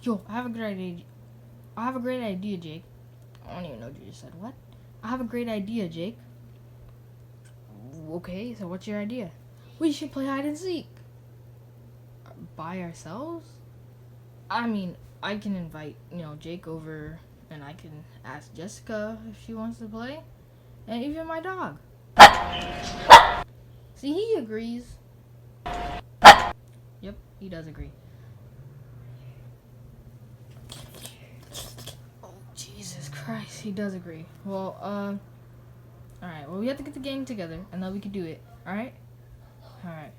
Yo, I have a great idea. I have a great idea, Jake. I don't even know what you just said. What? I have a great idea, Jake. Okay, so what's your idea? We should play hide and seek. By ourselves? I mean, I can invite, Jake over, and I can ask Jessica if she wants to play. And even my dog. See, he agrees. Yep, he does agree. Oh, Jesus Christ, he does agree. Well, alright, well, we have to get the gang together, and then we can do it, alright? Alright.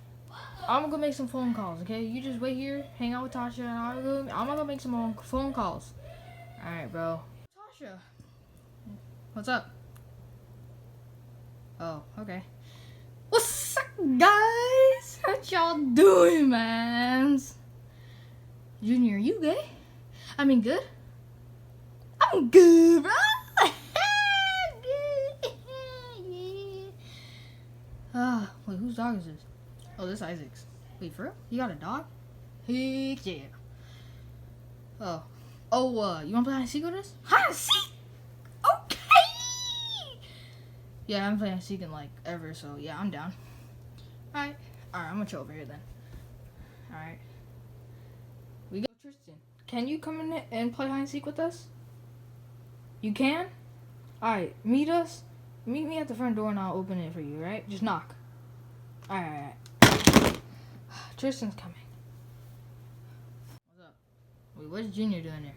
I'm gonna go make some phone calls, okay? You just wait here, hang out with Tasha, and I'm gonna go make some more phone calls. Alright, bro. Tasha. What's up? Oh, okay. What's up, guys? What y'all doing, mans? Junior, you gay? I mean, good? I'm good, bro. Wait, whose dog is this? Oh, this is Isaac's. Wait, for real? You got a dog? Heck yeah. Oh, you wanna play hide and seek with us? Hide and seek? Okay! Yeah, I haven't played hide and seek in like ever, so yeah, I'm down. Alright, I'm gonna chill over here then. Alright. We got Tristan. Can you come in and play hide and seek with us? You can? Alright, meet us. Meet me at the front door and I'll open it for you, right? Just knock. Alright. Tristan's coming. What's up? Wait, what's Junior doing there?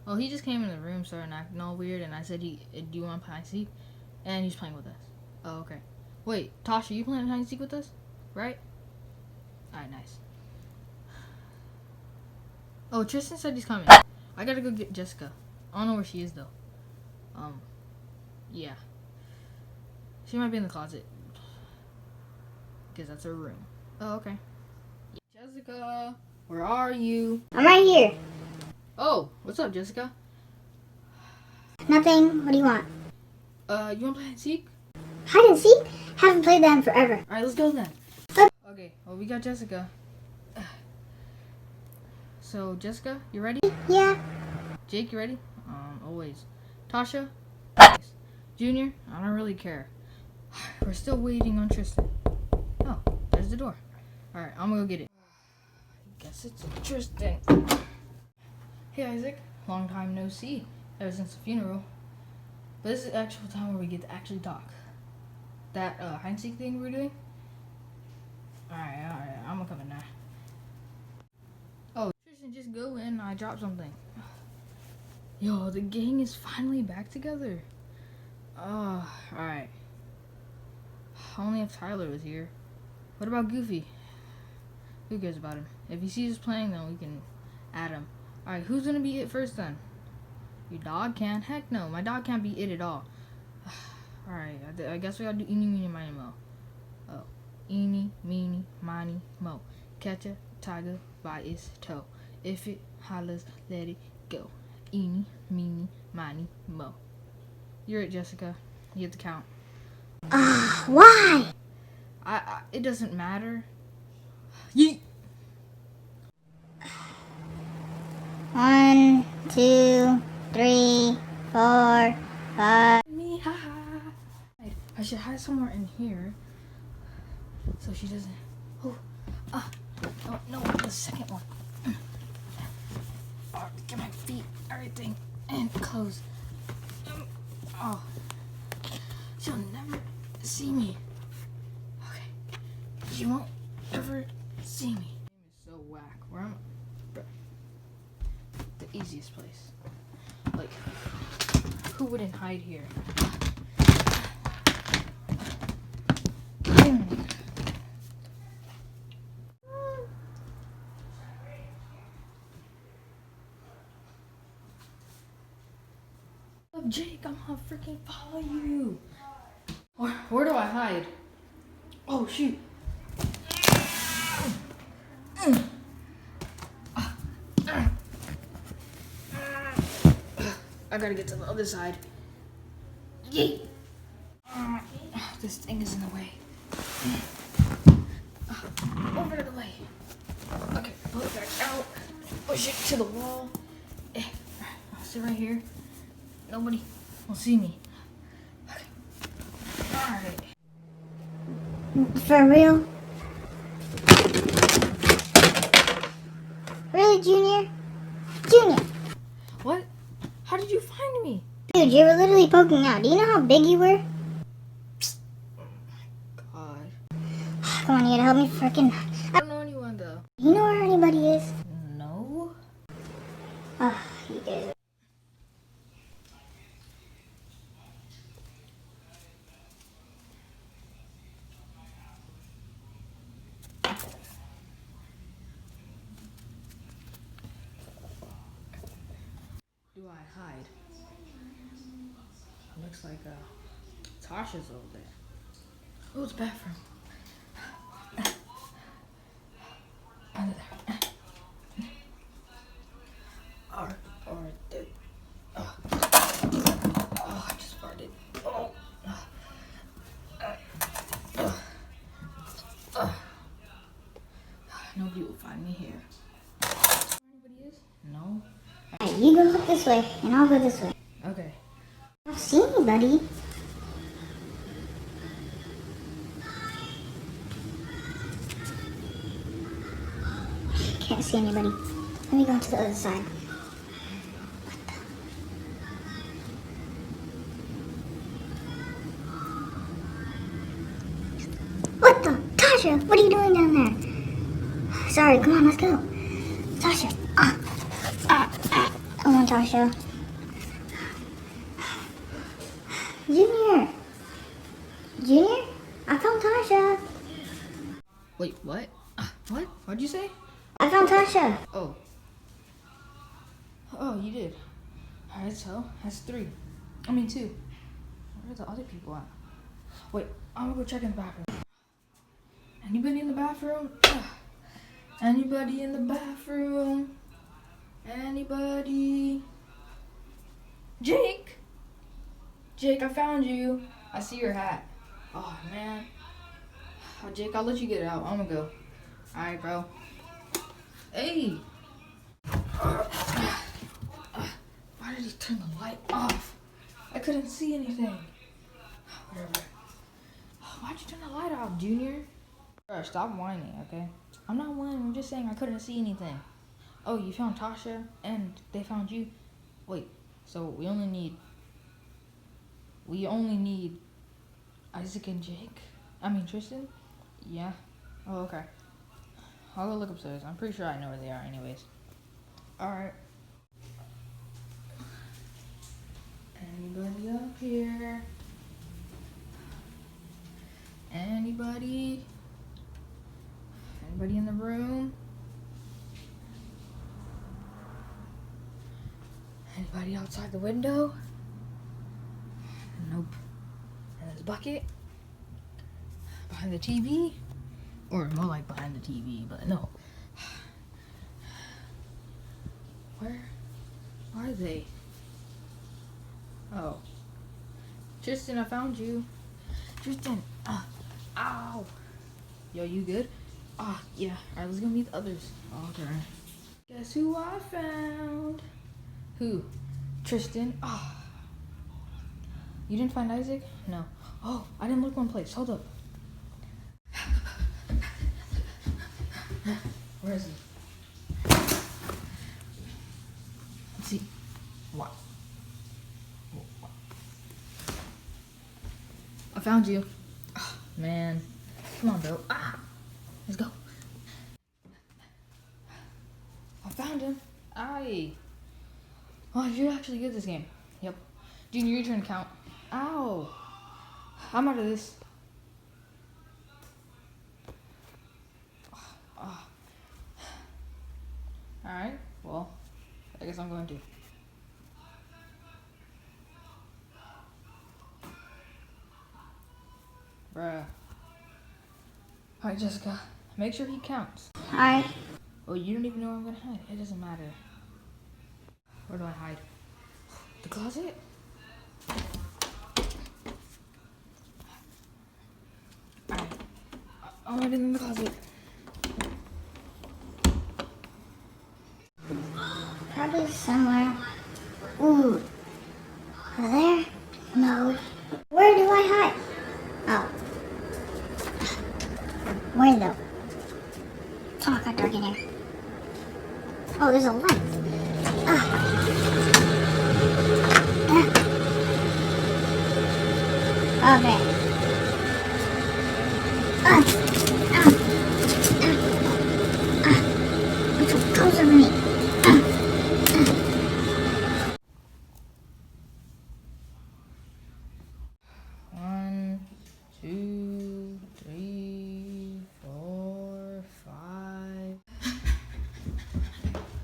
Oh, he just came in the room, started acting all weird, and I said, do you want to play hide and seek? And he's playing with us. Oh, okay. Wait, Tasha, you playing hide and seek with us? Right? Alright, nice. Oh, Tristan said he's coming. I gotta go get Jessica. I don't know where she is, though. Yeah. She might be in the closet. Because that's her room. Oh, okay. Jessica, where are you? I'm right here. Oh, what's up, Jessica? Nothing. What do you want? You want to play hide and seek? Hide and seek? Haven't played that in forever. Alright, let's go then. Okay, well, we got Jessica. So, Jessica, you ready? Yeah. Jake, you ready? Always. Tasha? Junior? I don't really care. We're still waiting on Tristan. Oh, there's the door. Alright, I'm gonna go get it. I guess it's Tristan. Hey, Isaac. Long time no see. Ever since the funeral. But this is the actual time where we get to actually talk. That hide and seek thing we're doing? Alright, I'm gonna come in now. Oh, Tristan, just go in. I dropped something. Yo, the gang is finally back together. Alright. Only if Tyler was here. What about Goofy? Who cares about him? If he sees us playing, then we can add him. Alright, who's gonna be it first then? Your dog can? Heck no, my dog can't be it at all. Alright, I guess we gotta do eeny, meeny, miny, mo. Oh. Eeny, meeny, miny, mo. Catch a tiger by its toe. If it hollers, let it go. Eeny, meeny, miny, mo. You're it, Jessica. You have to count. Why? It doesn't matter. Yeet. 1, 2, 3, 4, 5. Me, ha ha. I should hide somewhere in here, so she doesn't. Oh, no, the second one. Oh, get my feet, everything, and clothes. Oh, she'll never see me. Okay, she won't ever see me. This game is so whack. Where am I? The easiest place. Like, who wouldn't hide here? Jake, I'm gonna freaking follow you. Where do I hide? Oh, shoot. I gotta get to the other side. Yeet. This thing is in the way. Over to the way. Okay, pull it back out. Push it to the wall. sit right here. Nobody will see me. Okay. Alright. For real? Really, Junior? Junior! What? How did you find me? Dude, you were literally poking out. Do you know how big you were? God. Come on, you gotta help me freaking. I don't know anyone though. You know where anybody is? No? Oh, you guys. Do I hide? Looks like Tasha's over there. Oh, it's bathroom. Under there. Or there. Oh, I just farted. Oh. Nobody will find me here. Anybody is? No. Alright, you go look this way, and I'll go this way. Okay. I don't see anybody. Can't see anybody. Let me go to the other side. What the? Tasha, what are you doing down there? Sorry, come on, let's go. Tasha. Come on, Tasha. Junior. Junior? I found Tasha. Wait, what? What? What'd you say? I found Tasha. Oh. Oh, you did. Alright, so that's 3. I mean 2. Where are the other people at? Wait, I'm gonna go check in the bathroom. Anybody in the bathroom? Anybody in the bathroom? Anybody? Jake! Jake, I found you. I see your hat. Oh, man. Oh, Jake, I'll let you get it out. I'm gonna go. Alright, bro. Hey! Why did he turn the light off? I couldn't see anything. Whatever. Why'd you turn the light off, Junior? Bro, stop whining, okay? I'm not whining. I'm just saying I couldn't see anything. Oh, you found Tasha and they found you? Wait, so we only need Isaac and Jake? I mean Tristan? Yeah. Oh, okay. I'll go look upstairs. I'm pretty sure I know where they are anyways. Alright. Anybody up here? Anybody? Anybody in the room? Anybody outside the window? Nope. And there's a bucket behind the TV, or more like behind the TV, but no. Where are they? Oh, Tristan, I found you. Tristan, ow. Yo, you good? Yeah. All right, let's go meet the others. Okay. Guess who I found? Who? Tristan. You didn't find Isaac? No. Oh, I didn't look one place. Hold up. Where is he? Let's see. What? I found you. Oh, man. Come on, bro. Let's go. I found him. Aye. Oh, you're actually good at this game. Yep. Junior, your turn to count. Ow. I'm out of this. Alright, well, I guess I'm going to. Bruh. Alright, Jessica, make sure he counts. Alright. Oh, you don't even know where I'm gonna hide. It doesn't matter. Where do I hide? The closet? Alright. I'm hiding in the closet. Probably somewhere. Ooh, Oh, it got dark in here. Oh, there's a light. Okay. It's so close to me. One, two, three, four, five.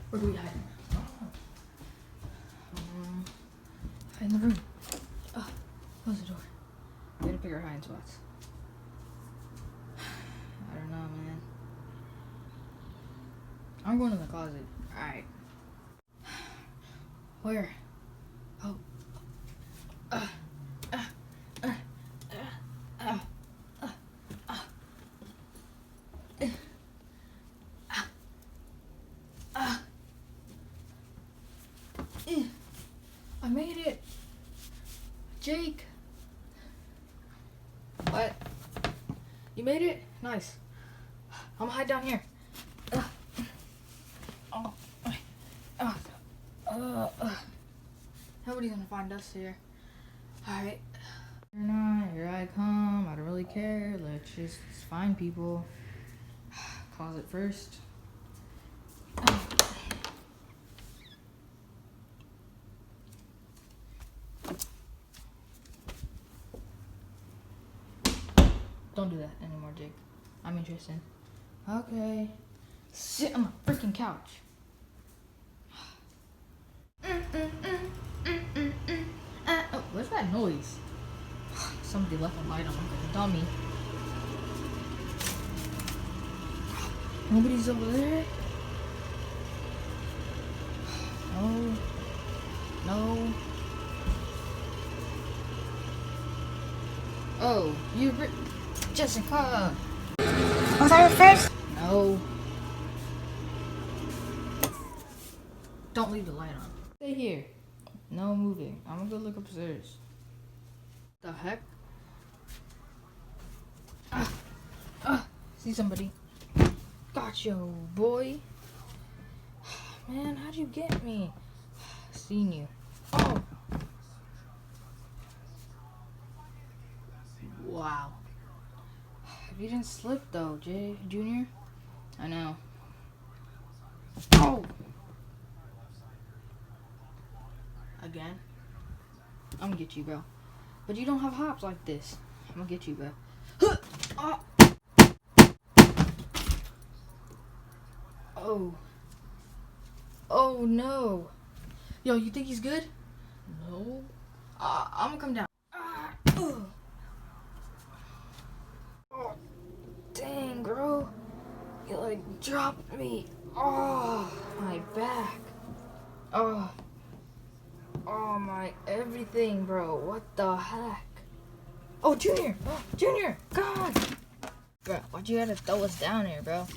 Where do we hide? Hide in the room. Oh, close the door. We gotta pick our hiding spots. I don't know, man. I'm going to the closet. Alright. Where? Oh. I made it! Jake! What? You made it? Nice. I'm gonna hide down here. Nobody's gonna find us here. Alright. Or not, here I come. I don't really care. Let's just find people. Closet first. Don't do that anymore, Jake. I'm interested. Okay. Sit on my freaking couch. Oh, what's that noise? Somebody left a light on like a dummy. Nobody's over there? No. No. Oh, Jessica! Was I first? No. Don't leave the light on. Stay here. No moving. I'm gonna go look upstairs. The heck? See somebody. Gotcha, boy. Man, how'd you get me? Seen you. Oh. Wow. You didn't slip though, Junior. I know. Oh. Again. I'm gonna get you, bro. But you don't have hops like this. I'm gonna get you, bro. Oh. Oh. Oh no. Yo, you think he's good? No. I'm gonna come down. Oh, dang, bro. You like dropped me. Oh, my back. Oh. Oh, my everything, bro. What the heck? Oh, Junior. Oh, Junior, come on. Bro, why'd you have to throw us down here, bro?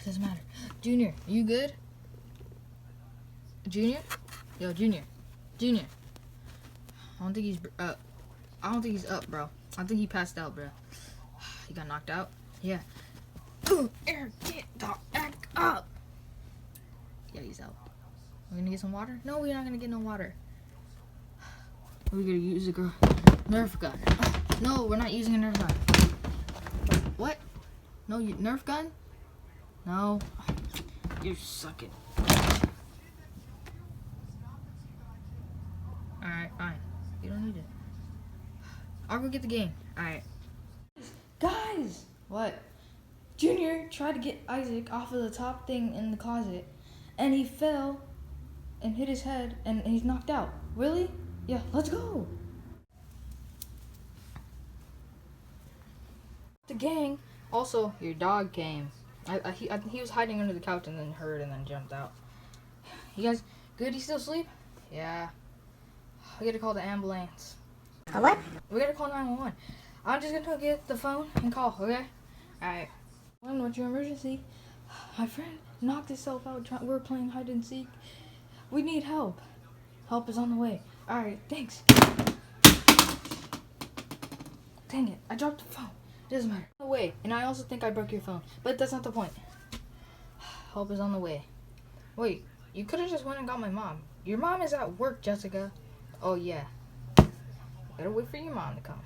Doesn't matter. Junior, you good? Junior? Yo, Junior. Junior. I don't think he's up. I don't think he's up, bro. I think he passed out, bro. He got knocked out? Yeah. Ooh, Eric, get the heck up! Yeah, he's out. We're gonna get some water? No, we're not gonna get no water. We're gonna use a Nerf gun. No, we're not using a Nerf gun. What? No, Nerf gun? No. You're sucking. Alright, fine. You don't need it. I'll go get the game. Alright. Guys! What? Junior tried to get Isaac off of the top thing in the closet, and he fell and hit his head, and he's knocked out. Really? Yeah, let's go! The gang. Also, your dog came. He was hiding under the couch and then heard and then jumped out. You guys good? You still asleep? Yeah. We gotta call the ambulance. What? We gotta call 911. I'm just gonna get the phone and call, okay? Alright. What's your emergency? My friend knocked himself out. We're playing hide and seek. We need help. Help is on the way. Alright, thanks. Dang it, I dropped the phone. It doesn't matter. No way. And I also think I broke your phone. But that's not the point. help is on the way. Wait, you could have just went and got my mom. Your mom is at work, Jessica. Oh, yeah. Gotta wait for your mom to come.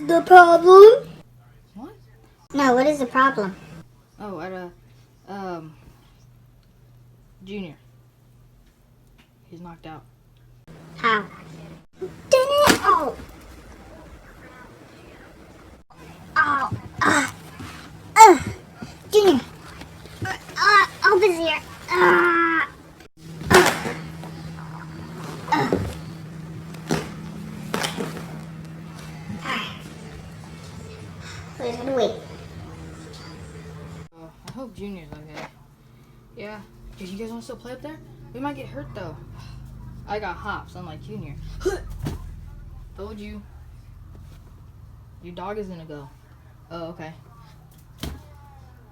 The problem? What? No, what is the problem? Oh, Junior. He's knocked out. How? Dang it! Oh! Oh! Junior! Opus here! We're just gonna wait. I hope Junior's okay. Yeah. Dude, you guys want to still play up there? We might get hurt, though. I got hops, unlike Junior. Told you. Your dog is gonna go. Oh, okay.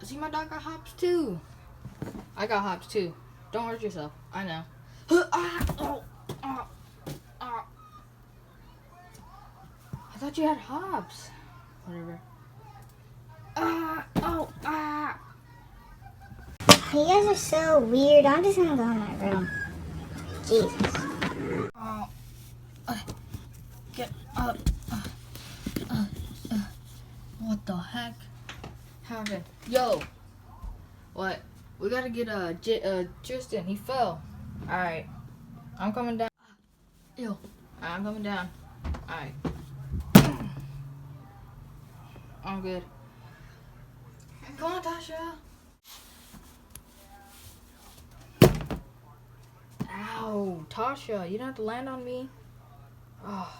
See, my dog got hops, too. I got hops, too. Don't hurt yourself. I know. I thought you had hops. Whatever. You guys are so weird. I'm just gonna go in my room. Jesus. Get up. What the heck happened? Yo. What? We gotta get Tristan. He fell. Alright. I'm coming down. Yo. I'm coming down. Alright. I'm good. Come on, Tasha. Ow, Tasha, you don't have to land on me. Oh.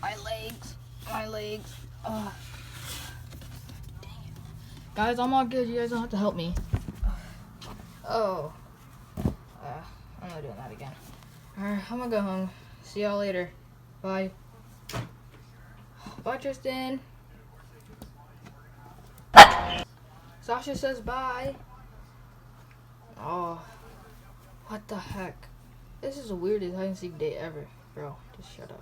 My legs. Oh. Dang it. Guys, I'm all good. You guys don't have to help me. Oh. I'm not doing that again. Alright, I'm gonna go home. See y'all later. Bye. Bye, Tristan. Sasha says bye. Oh, what the heck? This is the weirdest hide and seek day ever. Bro, just shut up.